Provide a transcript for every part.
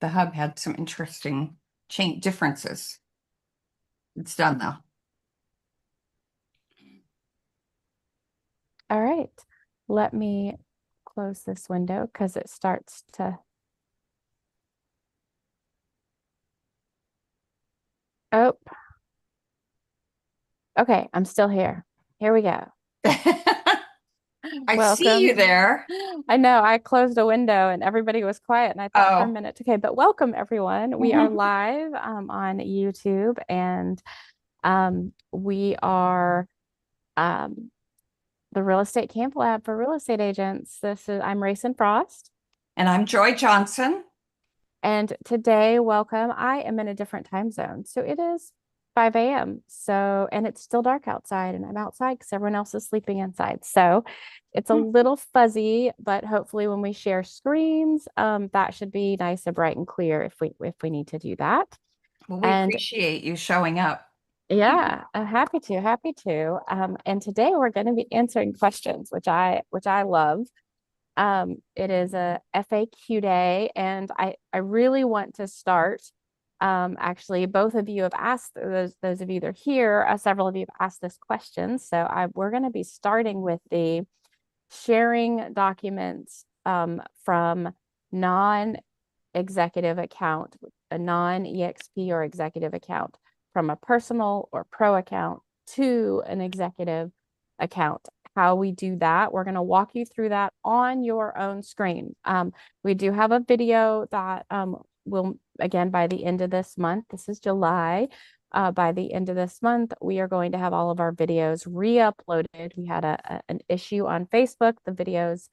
the hub had some interesting change differences. It's done though. All right, let me close this window because it starts to. Oh, okay, I'm still here. Here we go. I see you Welcome. there. I know I closed a window and everybody was quiet, and I thought for a Oh. minute, okay, but welcome everyone. We are live on YouTube, and we are um, the Real Estate Camp Lab for real estate agents. I'm Rayson Frost. And I'm Joy Johnson. And today, welcome. I am in a different time zone. So it is 5 a.m. So, and it's still dark outside, and I'm outside because everyone else is sleeping inside. So it's a little fuzzy, but hopefully when we share screens, that should be nice and bright and clear if we need to do that. Well, we And appreciate you showing up. yeah, I'm happy to, happy to. And today we're going to be answering questions, which I love. It is a FAQ day, and I really want to start. Actually, both of you have asked those of you that are here. Several of you have asked this question, so we're going to be starting with the sharing documents from non-executive account, a non-EXP or executive account, from a personal or pro account to an executive account. How we do that, we're going to walk you through that on your own screen. We do have a video that will, again, by the end of this month, this is July, by the end of this month, we are going to have all of our videos re-uploaded. We had an issue on Facebook. The videos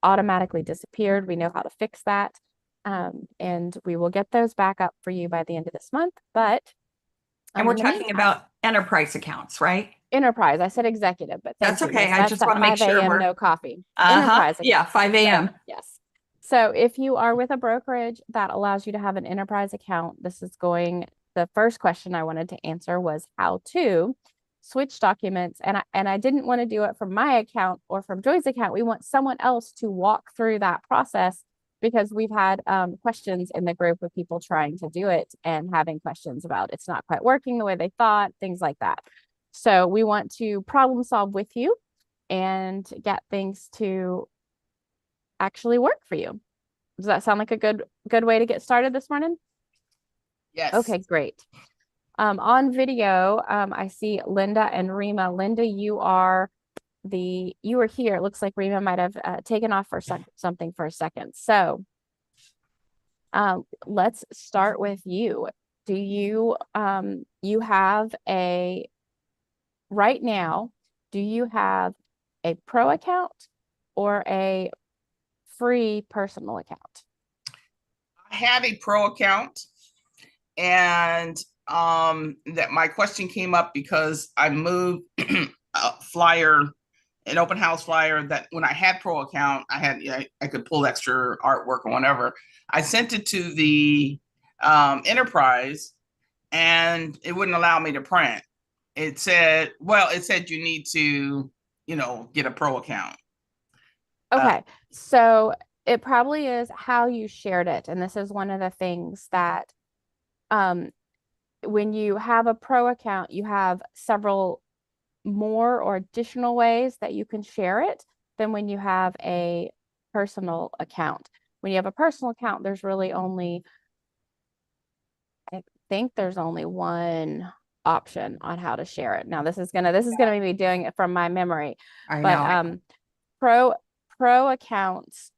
automatically disappeared. We know how to fix that. And we will get those back up for you by the end of this month. But And we're in the talking meantime, about enterprise accounts, right? enterprise. I said executive, but thank That's you. okay. Yes, I that's just that want to make 5 sure a.m. we're, no coffee. uh-huh. Enterprise Yeah, account. 5 So a.m. yes. So if you are with a brokerage that allows you to have an enterprise account, the first question I wanted to answer was how to switch documents. And I didn't want to do it from my account or from Joy's account. We want someone else to walk through that process because we've had questions in the group of people trying to do it and having questions about it's not quite working the way they thought, things like that. So we want to problem solve with you and get things to actually work for you. Does that sound like a good way to get started this morning? Yes. Okay, great. On video, I see Linda and Rima. Linda, you were here. It looks like Rima might have taken off for something for a second. So let's start with you. Do you right now, do you have a pro account or a free personal account? I have a pro account, and that my question came up because I moved a flyer, an open house flyer that when I had pro account, I could pull extra artwork or whatever. I sent it to the enterprise, and it wouldn't allow me to print. It said you need to, get a pro account. Okay, so it probably is how you shared it. And this is one of the things that um, when you have a pro account, you have several more or additional ways that you can share it than when you have a personal account. When you have a personal account, I think there's only one option on how to share it. Now this is gonna be me doing it from my memory, I but know. pro accounts.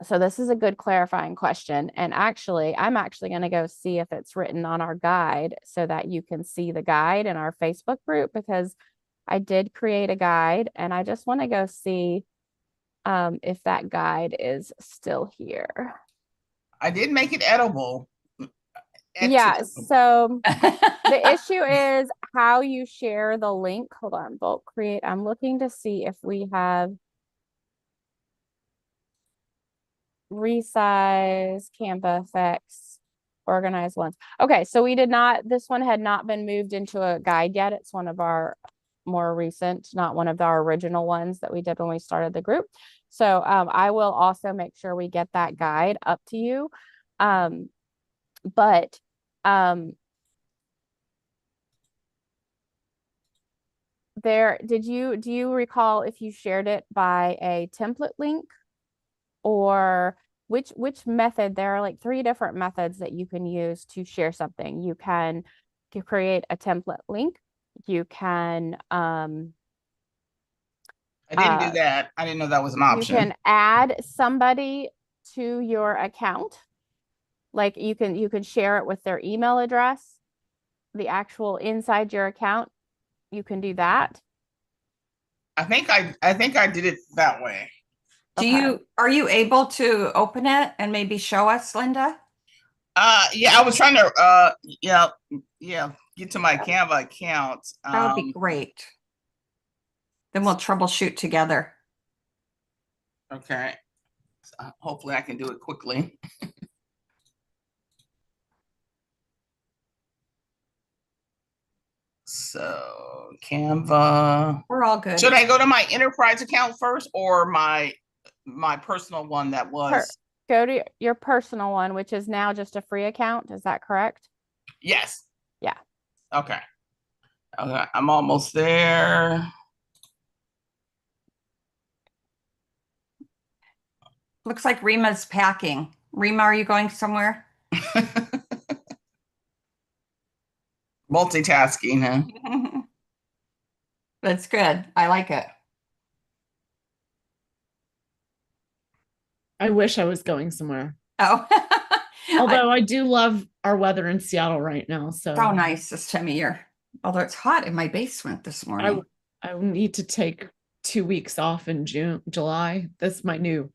So this is a good clarifying question. And actually, I'm actually going to go see if it's written on our guide so that you can see the guide in our Facebook group, because I did create a guide and I just want to go see if that guide is still here. I did make it edible. Yeah, so the issue is how you share the link. Hold on, bulk create. I'm looking to see if we have resize, Canva effects, organize ones. Okay, so this one had not been moved into a guide yet. It's one of our more recent, not one of our original ones that we did when we started the group. So I will also make sure we get that guide up to you. But there, do you recall if you shared it by a template link or which method? There are like 3 different methods that you can use to share something. You can create a template link. You can I didn't do that. I didn't know that was an you option. can add somebody to your account. Like you can share it with their email address, the actual inside your account. You can do that. I think I did it that way. Are you able to open it and maybe show us, Linda? Yeah, I was trying to get to my Canva account. That would be great. Then we'll troubleshoot together. Okay. Hopefully I can do it quickly. So Canva. We're all good. Should I go to my enterprise account first or my personal one that was? Go to your personal one, which is now just a free account. Is that correct? Yes. Yeah. Okay. Okay, I'm almost there. Looks like Rima's packing. Rima, are you going somewhere? Multitasking, huh? That's good. I like it. I wish I was going somewhere. Oh, Although I do love our weather in Seattle right now. So nice this time of year. Although it's hot in my basement this morning. I need to take 2 weeks off in July. That's my new,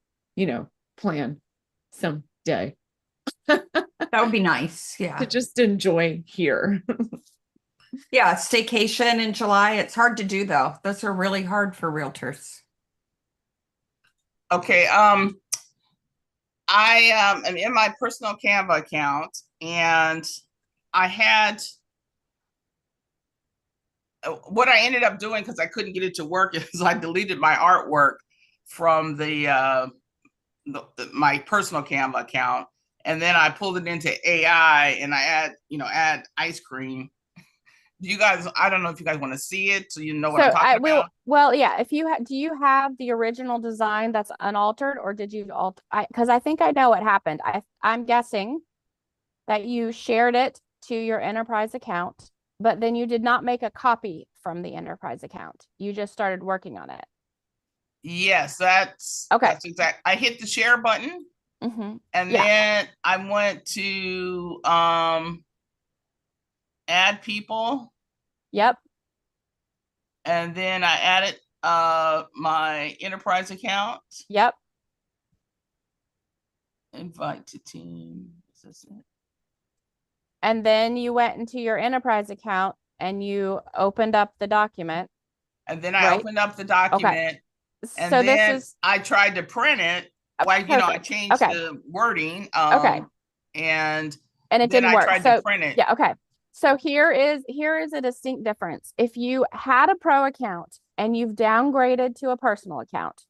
plan someday. That would be nice. Yeah. To just enjoy here. Yeah, staycation in July. It's hard to do though. Those are really hard for realtors. Okay. I am in my personal Canva account, and I had what I ended up doing because I couldn't get it to work is I deleted my artwork from my personal Canva account, and then I pulled it into AI and I add ice cream. You guys, I don't know if you guys want to see it so you know what I'm talking about. Well, yeah, if you do you have the original design that's unaltered, or did you alter? Because I think I know what happened. I'm guessing that you shared it to your enterprise account, but then you did not make a copy from the enterprise account. You just started working on it. Yes, that's okay. That's exact. I hit the share button, and then I went to add people. Yep. And then I added my enterprise account. Yep. Invite to team. Is this it? And then you went into your enterprise account and you opened up the document. And then I opened up the document. Okay. And so then I tried to print it. Like, I changed the wording. And it didn't work. I tried to print it. Yeah. Okay. So here is a distinct difference. If you had a pro account and you've downgraded to a personal account,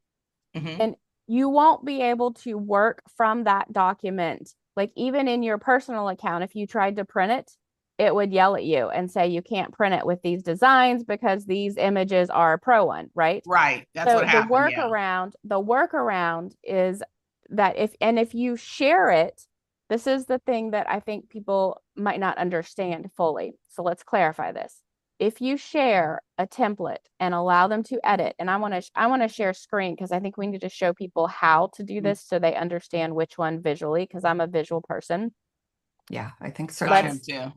and you won't be able to work from that document. Like even in your personal account, if you tried to print it, it would yell at you and say you can't print it with these designs because these images are a pro one, right? Right. That's what happened. The workaround is that if you share it, this is the thing that I think people might not understand fully. So let's clarify this. If you share a template and allow them to edit, and I want to share screen because I think we need to show people how to do this so they understand which one visually, because I'm a visual person. Yeah, I think so. I am too.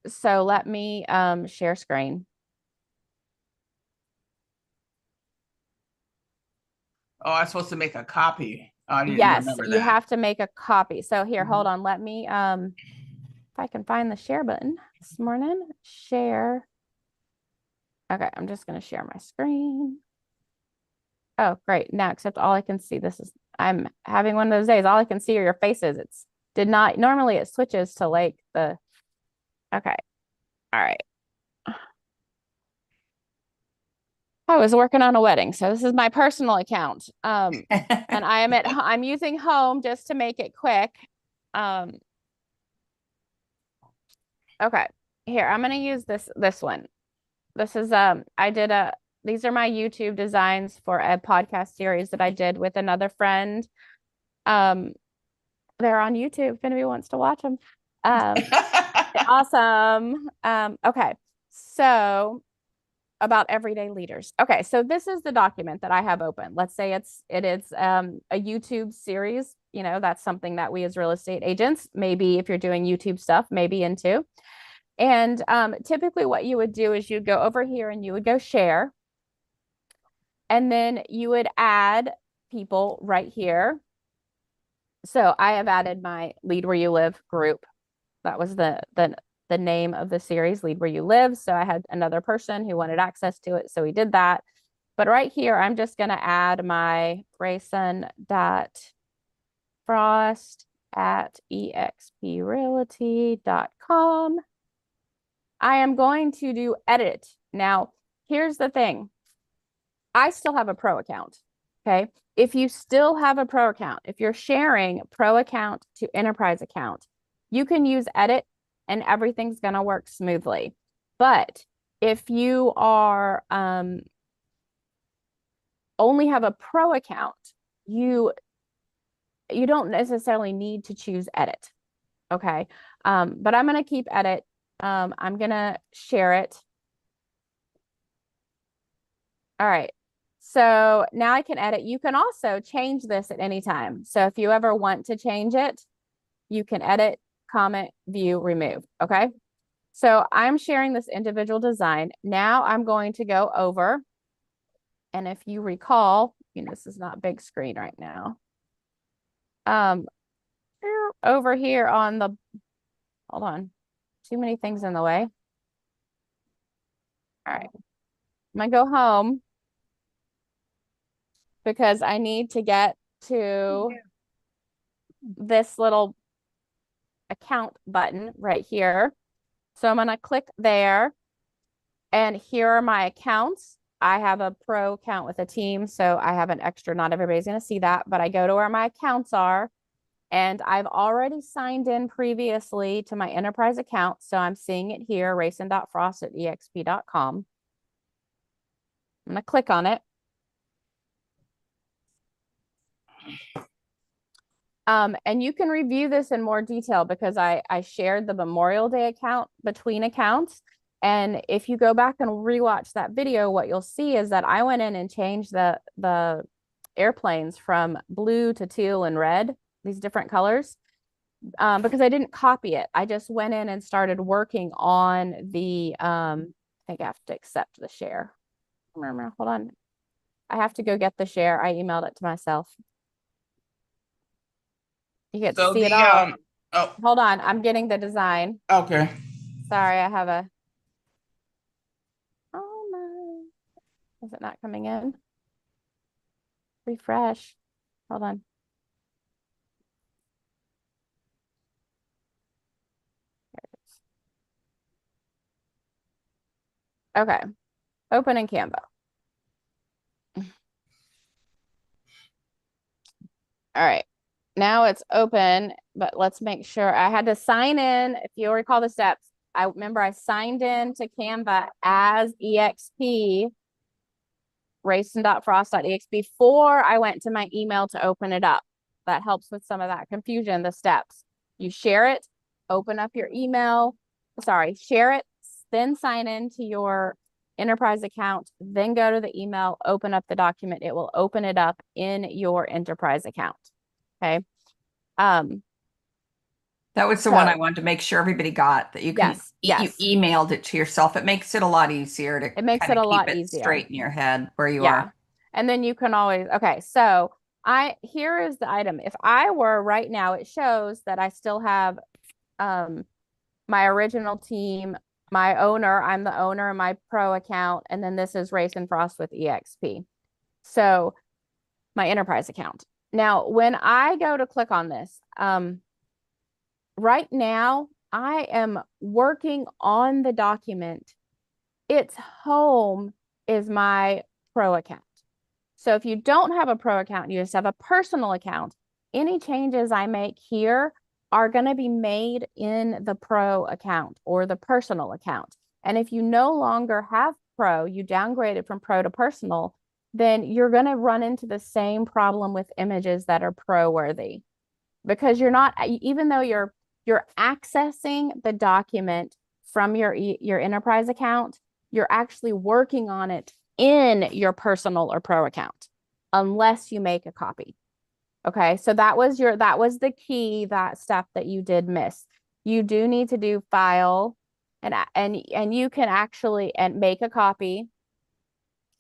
So let me share screen. Oh, I'm supposed to make a copy. Yes, you have to make a copy. So here, hold on. Let me if I can find the share button this morning. Share. Okay, I'm just going to share my screen. Oh, great. Now, except all I can see, I'm having one of those days. All I can see are your faces. Normally it switches to like okay. All right. I was working on a wedding, so this is my personal account. And I'm using home just to make it quick. Okay, here, I'm gonna use this one. This is these are my YouTube designs for a podcast series that I did with another friend. Um, they're on YouTube if anybody wants to watch them. Awesome. Okay. So about everyday leaders. Okay, so this is the document that I have open. Let's say it is a YouTube series. You know, that's something that we as real estate agents, maybe if you're doing YouTube stuff, maybe into. And typically what you would do is you'd go over here and you would go share. And then you would add people right here. So I have added my Lead Where You Live group. That was the name of the series, Lead Where You Live. So I had another person who wanted access to it. So we did that. But right here, I'm just going to add my grayson.frost@exprealty.com. I am going to do edit. Now, here's the thing. I still have a pro account. Okay. If you still have a pro account, if you're sharing pro account to enterprise account, you can use edit and everything's going to work smoothly. But if you are only have a pro account, you don't necessarily need to choose edit. Okay. But I'm going to keep edit. I'm going to share it. All right. So now I can edit. You can also change this at any time. So if you ever want to change it, you can edit, comment, view, remove. Okay. So I'm sharing this individual design. Now I'm going to go over. And if you recall, this is not big screen right now. Over here on the, hold on, too many things in the way. All right. I'm gonna go home because I need to get to this little account button right here. So I'm going to click there and here are my accounts. I have a pro account with a team, so I have an extra. Not everybody's going to see that, but I go to where my accounts are and I've already signed in previously to my enterprise account. So I'm seeing it here, rayson.frost@exp.com. I'm going to click on it. And you can review this in more detail because I shared the Memorial Day account between accounts. And if you go back and rewatch that video, what you'll see is that I went in and changed the airplanes from blue to teal and red, these different colors, because I didn't copy it. I just went in and started working on the, I think I have to accept the share. Remember, hold on. I have to go get the share. I emailed it to myself. You get to see it all. Oh, hold on. I'm getting the design. okay. Sorry, I have a. Oh no. Is it not coming in? Refresh. Hold on. There it is. Okay. Open in Canva. All right. Now it's open, but let's make sure. I had to sign in. If you'll recall the steps, I remember I signed in to Canva as EXP, rayson.frost.exp before I went to my email to open it up. That helps with some of that confusion, the steps. You share it, open up your email, share it, then sign in to your enterprise account, then go to the email, open up the document. It will open it up in your enterprise account. Okay. That was the one I wanted to make sure everybody got, that you can, yes. you emailed it to yourself. It makes it a lot easier to It makes kind it of a keep lot it easier. straight in your head where you are. And then you can always, okay, so here is the item. If I were right now, it shows that I still have my original team, my owner, I'm the owner of my pro account, and then this is Rayson Frost with EXP. So my enterprise account. Now, when I go to click on this, right now I am working on the document. Its home is my pro account. So if you don't have a pro account, you just have a personal account, any changes I make here are going to be made in the pro account or the personal account. And if you no longer have pro, you downgraded from pro to personal, then you're going to run into the same problem with images that are pro worthy, because you're not, even though you're accessing the document from your enterprise account, you're actually working on it in your personal or pro account unless you make a copy. Okay, so that was the key, that step that you did miss. You do need to do file and you can actually and make a copy.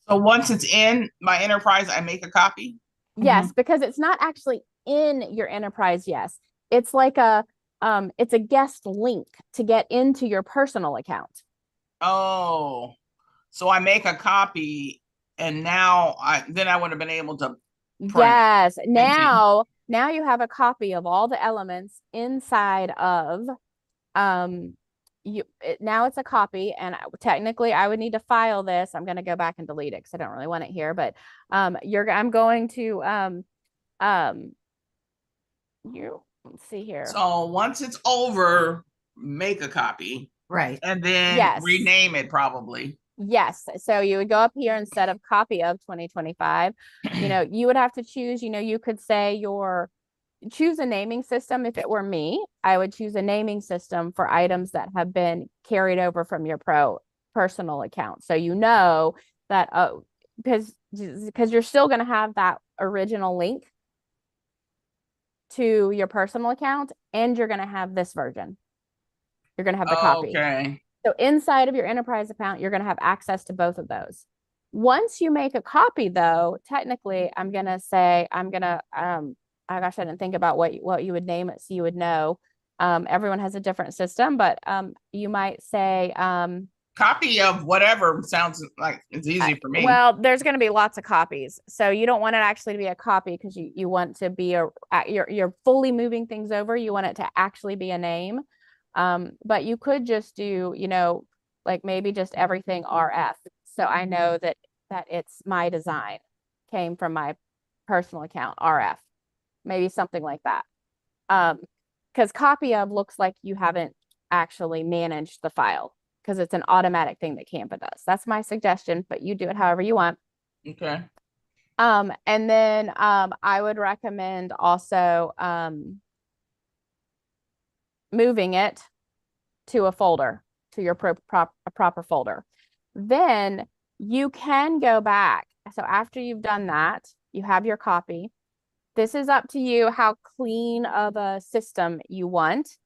So once it's in my enterprise, I make a copy? Yes, because it's not actually in your enterprise. Yes. It's like it's a guest link to get into your personal account. Oh, so I make a copy and now I would have been able to print Yes. it into. Now you have a copy of all the elements inside of now it's a copy, and technically I would need to file this. I'm going to go back and delete it because I don't really want it here, but I'm going to let's see here. So once it's over, make a copy. Right. And then Yes. rename it probably. Yes. So you would go up here instead of copy of 2025, you would have to choose, you could say choose a naming system. If it were me, I would choose a naming system for items that have been carried over from your personal account. So that because you're still going to have that original link to your personal account, and you're going to have this version. You're going to have the copy. Okay. So inside of your enterprise account, you're going to have access to both of those. Once you make a copy, though, technically, I'm going to say, oh gosh, I didn't think about what you would name it so you would know. Everyone has a different system, but you might say copy of whatever sounds like it's easy for me. Well, there's going to be lots of copies, so you don't want it actually to be a copy because you want to be you're fully moving things over. You want it to actually be a name, but you could just do like maybe just everything RF. So I know that it's my design came from my personal account RF. Maybe something like that. Because copy of looks like you haven't actually managed the file because it's an automatic thing that Canva does. That's my suggestion, but you do it however you want. Okay. And then I would recommend also moving it to a folder, to your proper folder. Then you can go back. So after you've done that, you have your copy. This is up to you how clean of a system you want.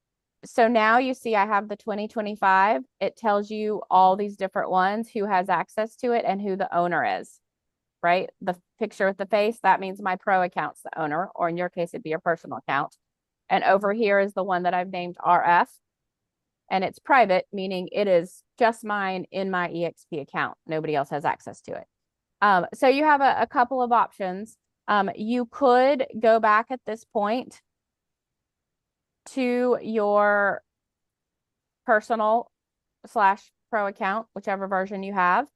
So now you see I have the 2025. It tells you all these different ones, who has access to it and who the owner is, right? The picture with the face, that means my pro account's the owner, or in your case, it'd be your personal account. And over here is the one that I've named RF, and it's private, meaning it is just mine in my EXP account. Nobody else has access to it. So you have a couple of options. You could go back at this point to your personal / pro account, whichever version you have,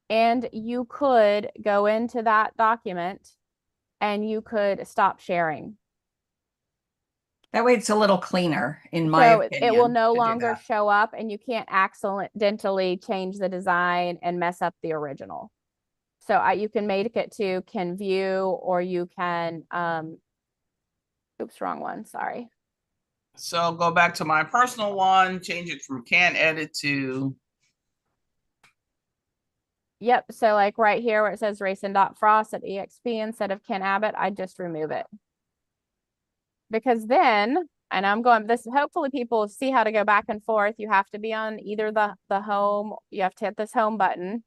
and you could go into that document and you could stop sharing. That way it's a little cleaner, in my opinion. It will no longer show up, and you can't accidentally change the design and mess up the original. So you can make it to can view, or you can, oops, wrong one, sorry. So go back to my personal one, change it from can edit to. Yep, so like right here where it says Racing.Frost at EXP instead of Ken Abbott, I just remove it. Because then, and I'm going, hopefully people see how to go back and forth. You have to be on either the home, you have to hit this home button.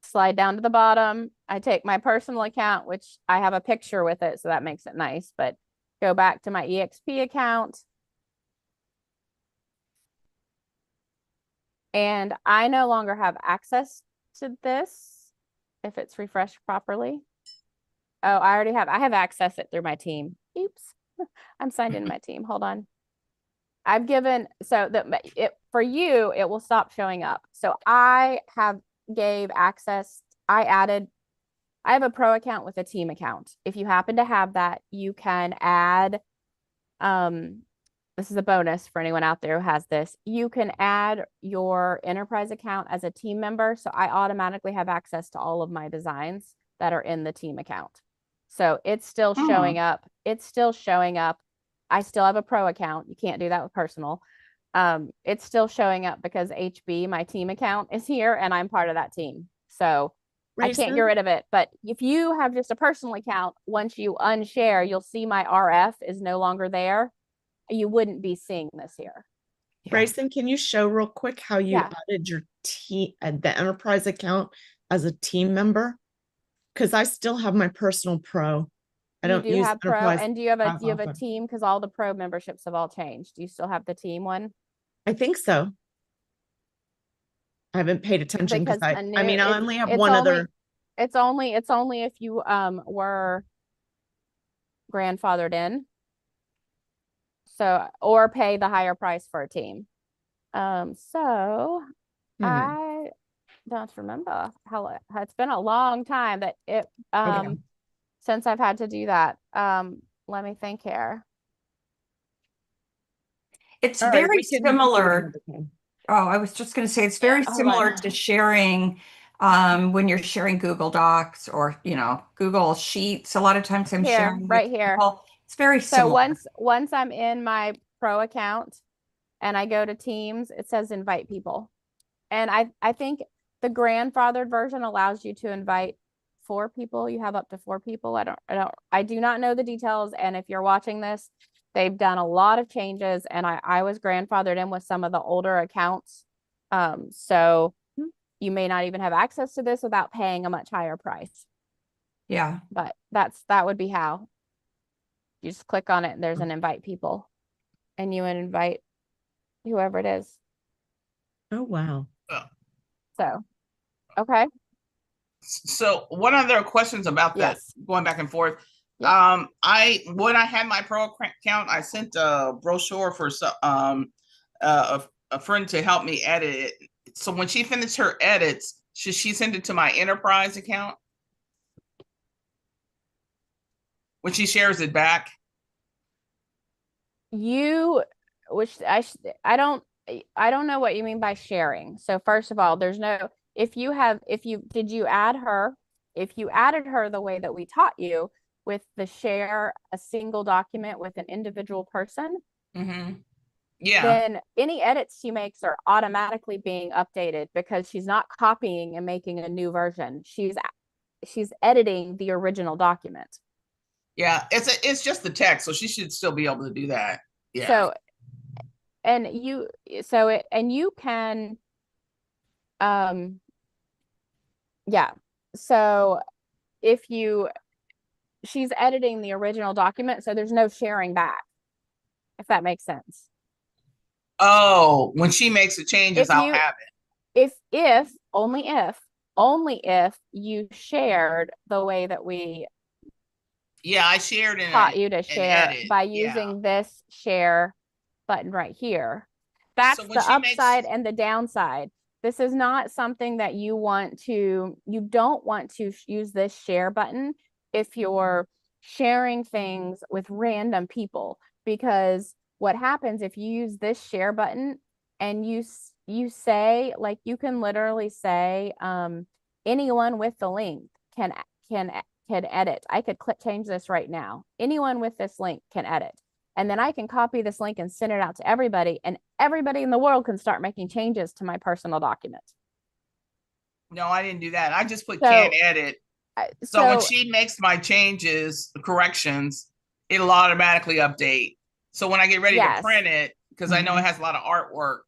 Slide down to the bottom. I take my personal account, which I have a picture with it, so that makes it nice, but go back to my EXP account. And I no longer have access to this if it's refreshed properly. Oh, I have access it through my team. Oops. I'm signed in my team. Hold on. I've given, so that for you, it will stop showing up. So I have gave access. I have a pro account with a team account. If you happen to have that, you can add, this is a bonus for anyone out there who has this. You can add your enterprise account as a team member. So I automatically have access to all of my designs that are in the team account. So it's still showing up. It's still showing up. I still have a pro account. You can't do that with personal. It's still showing up because HB, my team account, is here and I'm part of that team. So I can't get rid of it. But if you have just a personal account, once you unshare, you'll see my RF is no longer there. You wouldn't be seeing this here. Bryson, can you show real quick how you Yeah. added your the enterprise account as a team member? Because I still have my personal pro. I You don't do use have pro, enterprise and do you have as a often. team? Because all the pro memberships have all changed. Do you still have the team one? I think so. I haven't paid attention because Because I mean, I only have one only, other. it's only if you were grandfathered in. So, or pay the higher price for a team. So I don't remember how it's been a long time that it Okay. since I've had to do that. Let me think here. It's All right, very we can do it similar. another time. Oh, I was just going to say it's Yeah, very hold on. similar to sharing when you're sharing Google Docs or, Google Sheets. A lot of times I'm Here, sharing with right here. people. It's very So similar. once I'm in my pro account and I go to Teams, it says invite people. And I think the grandfathered version allows you to invite 4 people. You have up to 4 people. I do not know the details. And if you're watching this, they've done a lot of changes, and I was grandfathered in with some of the older accounts. So you may not even have access to this without paying a much higher price. Yeah. But that would be how. You just click on it and there's an invite people, and you would invite whoever it is. Oh, wow. So, okay. So one of their questions about that, Yes. going back and forth. Yeah. When I had my pro account, I sent a brochure for a friend to help me edit it. So when she finished her edits, should she send it to my enterprise account when she shares it back? I don't know what you mean by sharing. So first of all, there's no, if you add her, if you added her the way that we taught you with the share a single document with an individual person, Yeah. then any edits she makes are automatically being updated because she's not copying and making a new version. She's editing the original document. Yeah, it's just the text, so she should still be able to do that. Yeah. So, and you can, yeah. So she's editing the original document, so there's no sharing back, if that makes sense. Oh, when she makes the changes, I'll have it. If only if you shared the way that we I shared in taught you to share edit. by using this share button right here. That's So when the she makes- upside and the downside. This is not something that you don't want to use this share button if you're sharing things with random people, because what happens if you use this share button and you say, like, you can literally say, anyone with the link can edit. I could change this right now. Anyone with this link can edit. And then I can copy this link and send it out to everybody, and everybody in the world can start making changes to my personal document. No, I didn't do that. I just put So- can edit. So when she makes my changes, corrections, it'll automatically update. So when I get ready to print it, because I know it has a lot of artwork,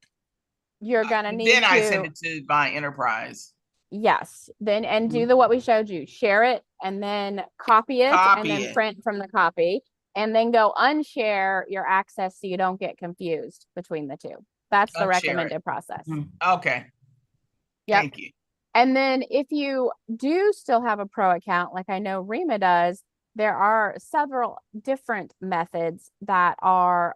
you're gonna need then I send it to my enterprise. Yes. Then and do what we showed you. Share it and then copy it and then print from the copy, and then go unshare your access so you don't get confused between the two. That's the recommended process. Okay. Yep. Thank you. And then if you do still have a pro account, like I know Rima does, there are several different methods that are,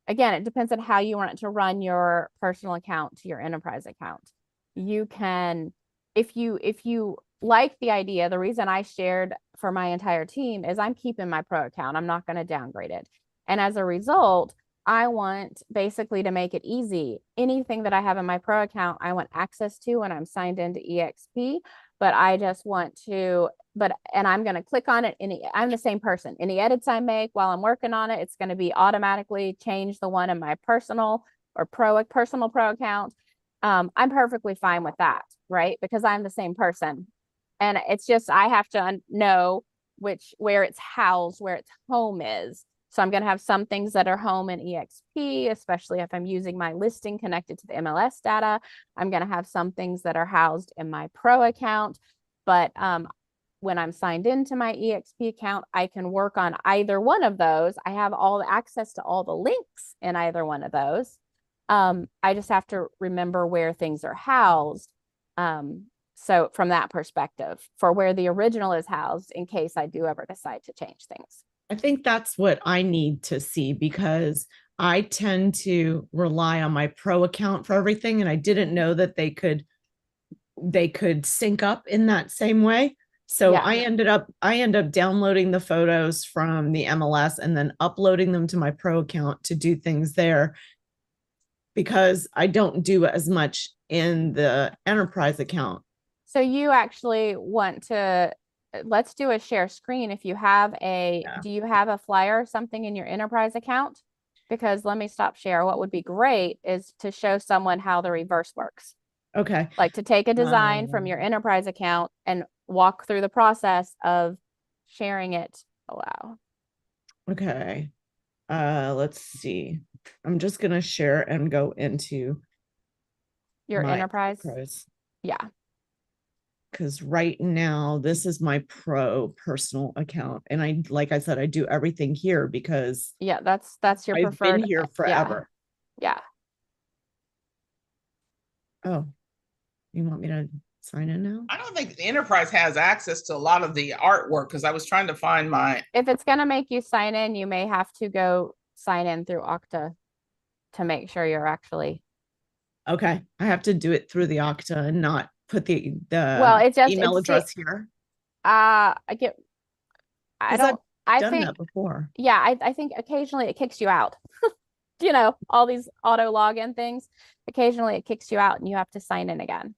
again, it depends on how you want it to run your personal account to your enterprise account. You can if you like the idea, the reason I shared for my entire team is I'm keeping my pro account. I'm not going to downgrade it. And as a result, I want basically to make it easy. Anything that I have in my pro account, I want access to when I'm signed into EXP, but I just want to, and I'm going to click on it. I'm the same person. Any edits I make while I'm working on it, it's going to be automatically change the one in my personal pro account. I'm perfectly fine with that, right? Because I'm the same person. And it's just, I have to know where it's housed, where its home is. So I'm going to have some things that are home in EXP, especially if I'm using my listing connected to the MLS data. I'm going to have some things that are housed in my pro account. But when I'm signed into my EXP account, I can work on either one of those. I have all the access to all the links in either one of those. I just have to remember where things are housed. So from that perspective, for where the original is housed, in case I do ever decide to change things. I think that's what I need to see, because I tend to rely on my pro account for everything. And I didn't know that they could sync up in that same way. So Yeah. I end up downloading the photos from the MLS and then uploading them to my pro account to do things there, because I don't do as much in the enterprise account. So you actually want to, let's do a share screen. If you have do you have a flyer or something in your enterprise account? Because let me stop share. What would be great is to show someone how the reverse works. Okay. Like to take a design from your enterprise account and walk through the process of sharing it. Allow. Okay. Let's see. I'm just going to share and go into your enterprise. Yeah. Because right now this is my pro personal account. And like I said, I do everything here because that's your I've preferred. been here forever. Yeah. Oh, you want me to sign in now? I don't think the enterprise has access to a lot of the artwork, because I was trying to find my. If it's going to make you sign in, you may have to go sign in through Okta to make sure you're actually. Okay. I have to do it through the Okta and not put the email address here. I done that before. Yeah, I think occasionally it kicks you out. All these auto login things, occasionally it kicks you out and you have to sign in again.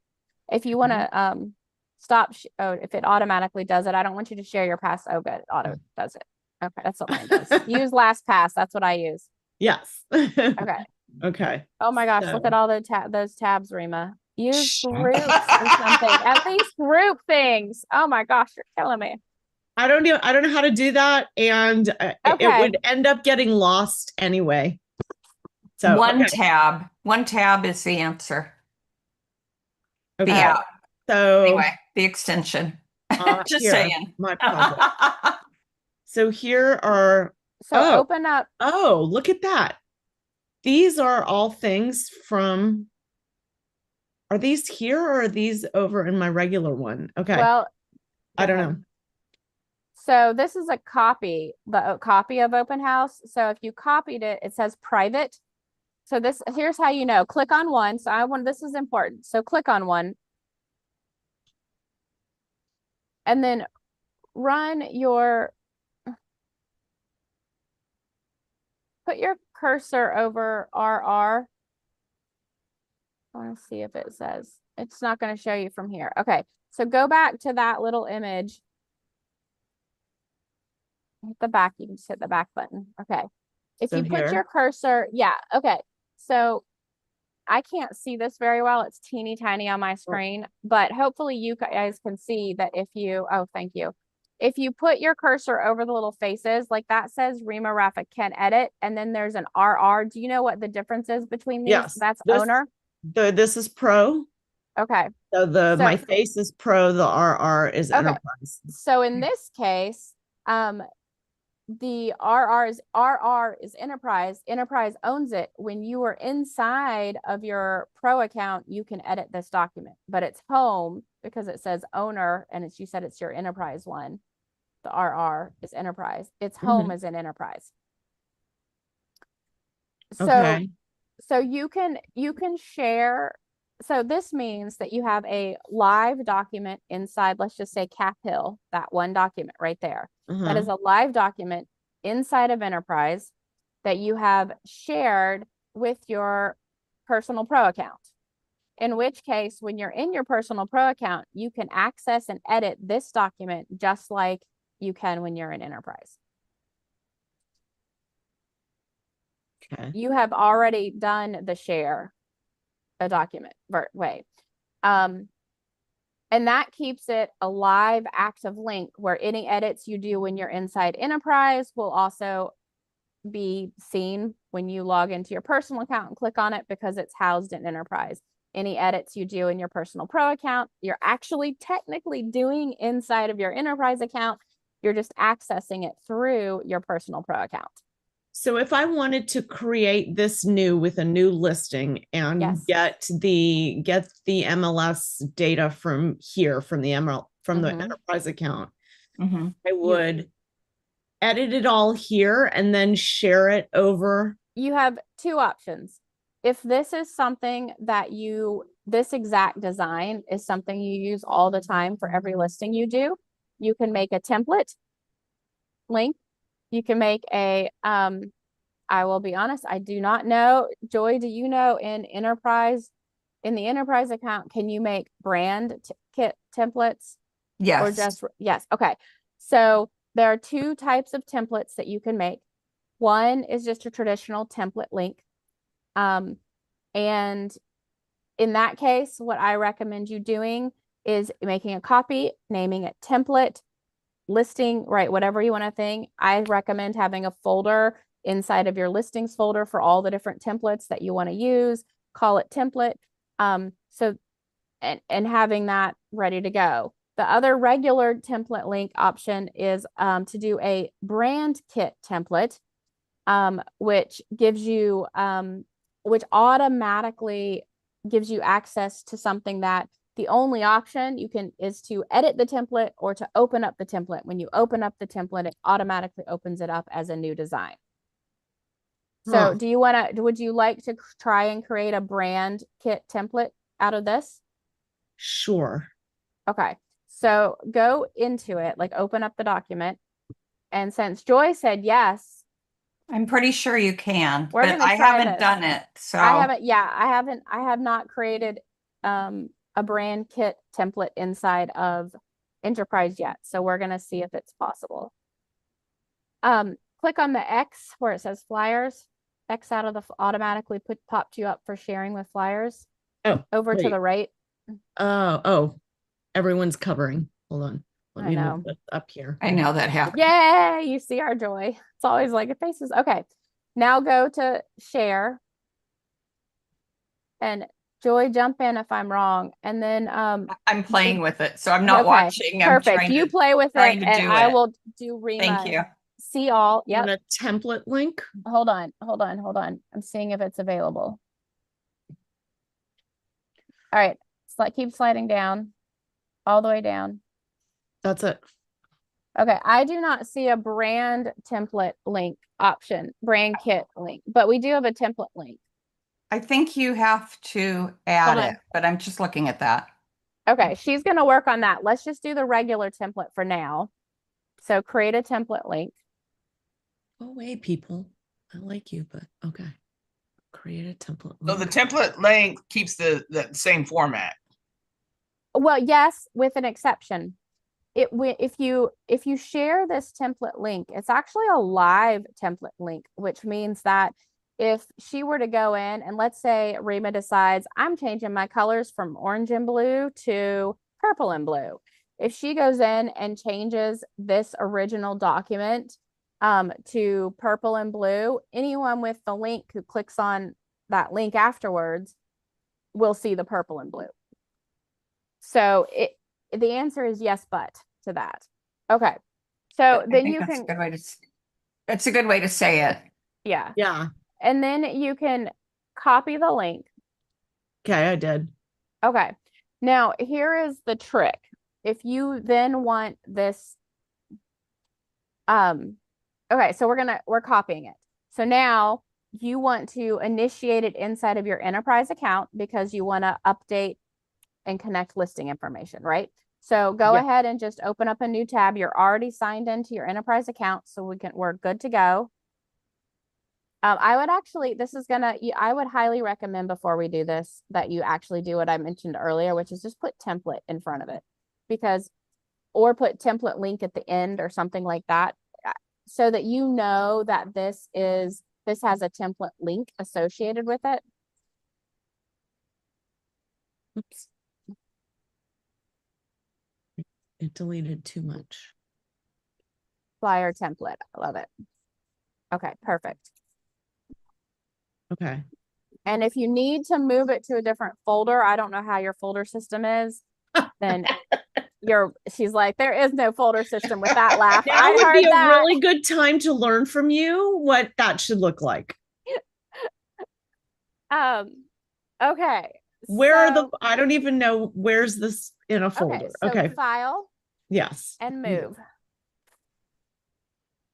If you want to stop, if it automatically does it, I don't want you to share your pass. Oh, good. Auto does it. Okay, that's what mine does. Use LastPass. That's what I use. Yes. Okay. Okay. Oh my gosh, look at all those tabs, Rima. Use groups or something. At least group things. Oh my gosh, you're killing me. I don't know how to do that, and it would end up getting lost anyway. So one tab is the answer. Okay. The app. So anyway, the extension. Just saying. My project. So here are. Open up. Oh, look at that. These are all things from. Are these here or are these over in my regular one? Okay. Well, I don't know. So this is a copy of Open House. So if you copied it, it says private. So here's how you know. Click on one. So this is important. So click on one. And then put your cursor over RR. I want to see if it says, it's not going to show you from here. Okay. So go back to that little image. Hit the back. You can just hit the back button. Okay. If you put your cursor, yeah. Okay. So I can't see this very well. It's teeny tiny on my screen, but hopefully you guys can see that thank you. If you put your cursor over the little faces, like that says Rima Raffa can edit, and then there's an RR. Do you know what the difference is between these? Yes. That's owner. This is pro. Okay. So my face is pro, the RR is enterprise. So in this case, the RR is enterprise. Enterprise owns it. When you are inside of your pro account, you can edit this document, but it's home because it says owner, and you said it's your enterprise one. The RR is enterprise. Its home is in enterprise. So you can share so this means that you have a live document inside, let's just say Cap Hill, that one document right there. That is a live document inside of Enterprise that you have shared with your personal pro account. In which case, when you're in your personal pro account, you can access and edit this document just like you can when you're in Enterprise. Okay. You have already done the share a document way. And that keeps it a live active link where any edits you do when you're inside Enterprise will also be seen when you log into your personal account and click on it because it's housed in Enterprise. Any edits you do in your personal pro account, you're actually technically doing inside of your Enterprise account. You're just accessing it through your personal pro account. So if I wanted to create this new with a new listing and Yes. get the MLS data from here, from the the Enterprise account, I would edit it all here and then share it over. You have two options. If this is something that this exact design is something you use all the time for every listing you do, you can make a template link. You can make a, I will be honest, I do not know. Joy, do you know in the Enterprise account, can you make brand kit templates? Yes. Or just, yes. Okay. So there are two types of templates that you can make. One is just a traditional template link. And in that case, what I recommend you doing is making a copy, naming it template, listing, right? Whatever you want to think. I recommend having a folder inside of your listings folder for all the different templates that you want to use, call it template. And having that ready to go. The other regular template link option is to do a brand kit template, which gives you, which automatically gives you access to something that the only option you can is to edit the template or to open up the template. When you open up the template, it automatically opens it up as a new design. So would you like to try and create a brand kit template out of this? Sure. Okay. So go into it, like open up the document. And since Joy said yes, I'm pretty sure you can, We're but gonna I try haven't this. done it. So I have not created a brand kit template inside of Enterprise yet. So we're gonna see if it's possible. Click on the X where it says flyers. X out of the automatically popped you up for sharing with flyers. Oh, Over to the right. Oh, everyone's covering. Hold on. Let I me know. move this up here. I know that happened. Yay, you see our Joy. It's always like it faces. Okay. Now go to share. And Joy, jump in if I'm wrong. And then I'm playing with it, so I'm not okay, watching. I'm perfect. trying You to play with trying it to and do I it. will do Rima. Thank you. See all. On Yep. a template link. Hold on. I'm seeing if it's available. All right. Keep sliding down all the way down. That's it. Okay. I do not see a brand template link option, brand kit link, but we do have a template link. I think you have to add it, but I'm just looking at that. Okay. She's going to work on that. Let's just do the regular template for now. So create a template link. Go away, people. I like you, but okay. Create a template So link. the template link keeps the same format. Well, yes, with an exception. If you share this template link, it's actually a live template link, which means that if she were to go in and let's say Rima decides I'm changing my colors from orange and blue to purple and blue. If she goes in and changes this original document to purple and blue, anyone with the link who clicks on that link afterwards will see the purple and blue. So the answer is yes, but to that. Okay. So then you can. That's a good way to say it. Yeah. Yeah. And then you can copy the link. Okay, I did. Okay. Now here is the trick. If you then want this, okay, so we're copying it. So now you want to initiate it inside of your enterprise account because you want to update and connect listing information, right? So go Yeah. ahead and just open up a new tab. You're already signed into your enterprise account, so we're good to go. I would actually, I would highly recommend before we do this that you actually do what I mentioned earlier, which is just put template in front of it, or put template link at the end or something like that, so that you know that this has a template link associated with it. Oops. It deleted too much. Flyer template. I love it. Okay, perfect. Okay. And if you need to move it to a different folder, I don't know how your folder system is, then she's like, there is no folder system with that laugh. Now I would heard be a that. really good time to learn from you what that should look like. Okay. I don't even know where's this in a folder. So Okay. file Yes. and move.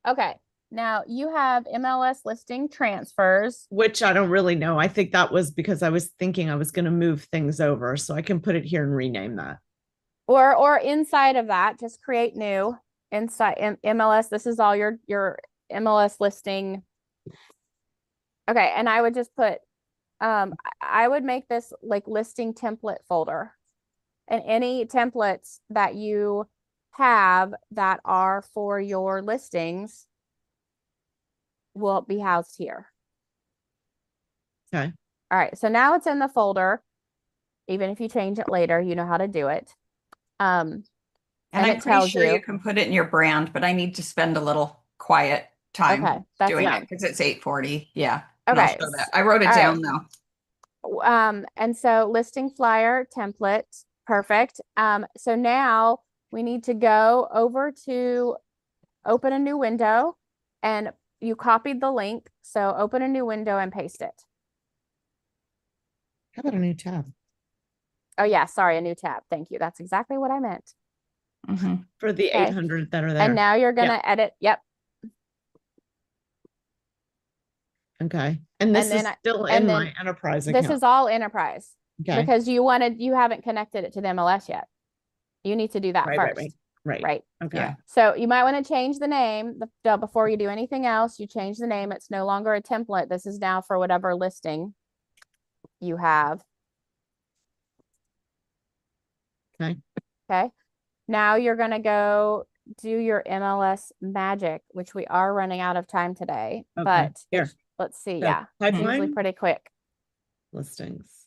Okay. Now you have MLS listing transfers. Which I don't really know. I think that was because I was thinking I was going to move things over, so I can put it here and rename that. Or inside of that, just create new inside MLS. This is all your MLS listing. Okay, and I would just put I would make this like listing template folder, and any templates that you have that are for your listings will be housed here. Okay. All right, so now it's in the folder. Even if you change it later, you know how to do it. And And I'm it pretty tells sure you. you can put it in your brand, but I need to spend a little quiet time Okay, that's doing fine. it because it's 8:40. Yeah. And I'll Okay. show that. I wrote it All down right. though. And so listing flyer template, perfect. So now we need to go over to open a new window, and you copied the link. So open a new window and paste it. How about a new tab? Oh yeah, sorry, a new tab. Thank you. That's exactly what I meant. Mhm. For the Okay. 800 that are there. And now you're gonna edit. Yep. Okay. And this And is then still and in then my enterprise account. This is all enterprise Okay. because you haven't connected it to the MLS yet. You need to do that first. Right. Okay. Yeah. So you might want to change the name before you do anything else. You change the name. It's no longer a template. This is now for whatever listing you have. Okay. Okay. Now you're going to go do your MLS magic, which we are running out of time today, Okay. but Here. let's see. So, Yeah. It's usually pipeline pretty quick. listings.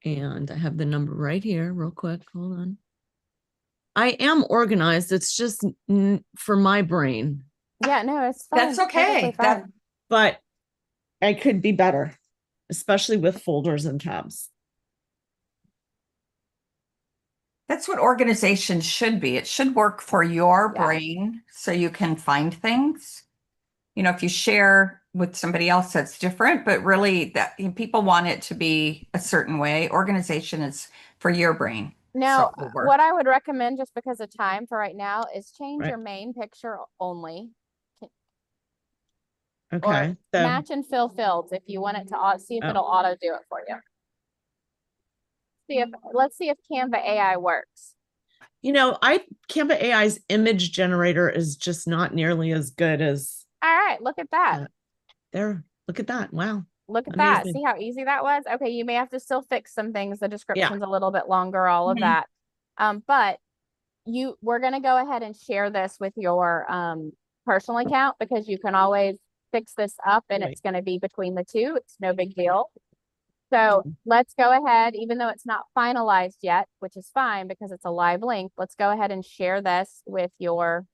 And I have the number right here, real quick. Hold on. I am organized. It's just for my brain. Yeah, no, it's fine. That's okay. But I could be better, especially with folders and tabs. That's what organization should be. It should work for your brain so you can find things. You know, if you share with somebody else, that's different, but really people want it to be a certain way. Organization is for your brain. Now, So what I would recommend, just because of time for right now, is change Right. your main picture only. Okay. Or So match and fill fields if you want it to see if it'll auto do it for you. Let's see if Canva AI works. you know, Canva AI's image generator is just not nearly as good as All right, look at that. there. Look at that. Wow. Look at Amazing. that. See how easy that was? Okay, you may have to still fix some things. The description's Yeah. a little bit longer, all of that. But we're gonna go ahead and share this with your personal account because you can always fix this up and Right. it's gonna be between the two. It's no big deal. So let's go ahead, even though it's not finalized yet, which is fine because it's a live link. Let's go ahead and share this with your.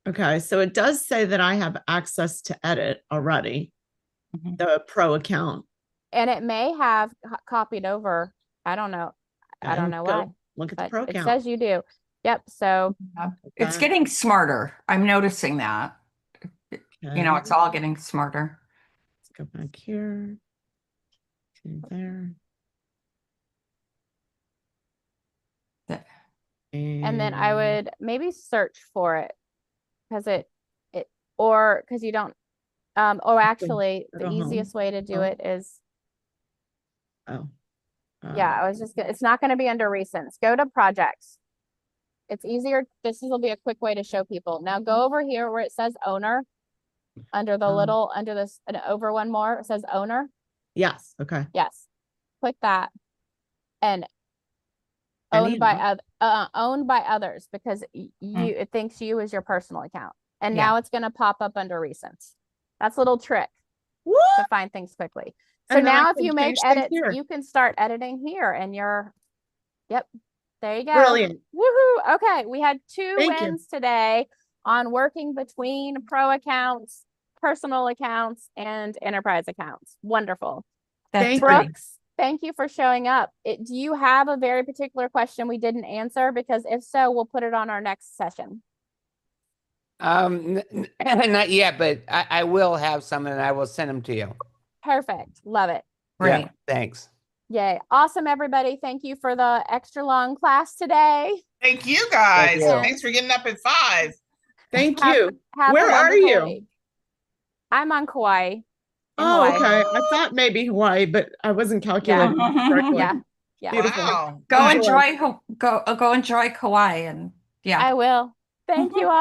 Okay, so it does say that I have access to edit already, the pro account. And it may have copied over. I don't know. I don't know why. Look at the pro account. It says you do. Yep. So it's getting smarter. I'm noticing that. Okay. You know, it's all getting smarter. Let's go back here to there. And then I would maybe search for it because or because you don't, or actually at the home. easiest way to do Oh. it is, Oh. yeah, I was just gonna, it's not gonna be under recents. Go to projects. It's easier. This will be a quick way to show people. Now go over here where it says owner, under the little, under this, and over one more, it says owner. Yes. Okay. Yes. Click that. And Any owned by of owned by others, because it thinks you as your personal account. And Yeah. now it's going to pop up under recents. That's a little trick What? to find things quickly. So And then I now if can you make change things edits, here. you can start editing here and yep, there you go. Brilliant. Woohoo. Okay, we had two Thank you. wins today on working between pro accounts, personal accounts, and enterprise accounts. Wonderful. That's Thank you. great. Brooks, thank you for showing up. Do you have a very particular question we didn't answer? Because if so, we'll put it on our next session. Not yet, but I will have some and I will send them to you. Perfect. Love it. Great. Yeah, thanks. Yay. Awesome, everybody. Thank you for the extra long class today. Thank you guys. you. Thanks for getting up at 5. Thank Have- you. Have a Where are wonderful you? week. I'm on Kauai. in Oh, Hawaii. okay. I thought maybe Hawaii, but I wasn't calculating correctly. Yeah. Yeah. Beautiful. Wow. Go Nice. enjoy, go enjoy Kauai and yeah. I will. Thank you all.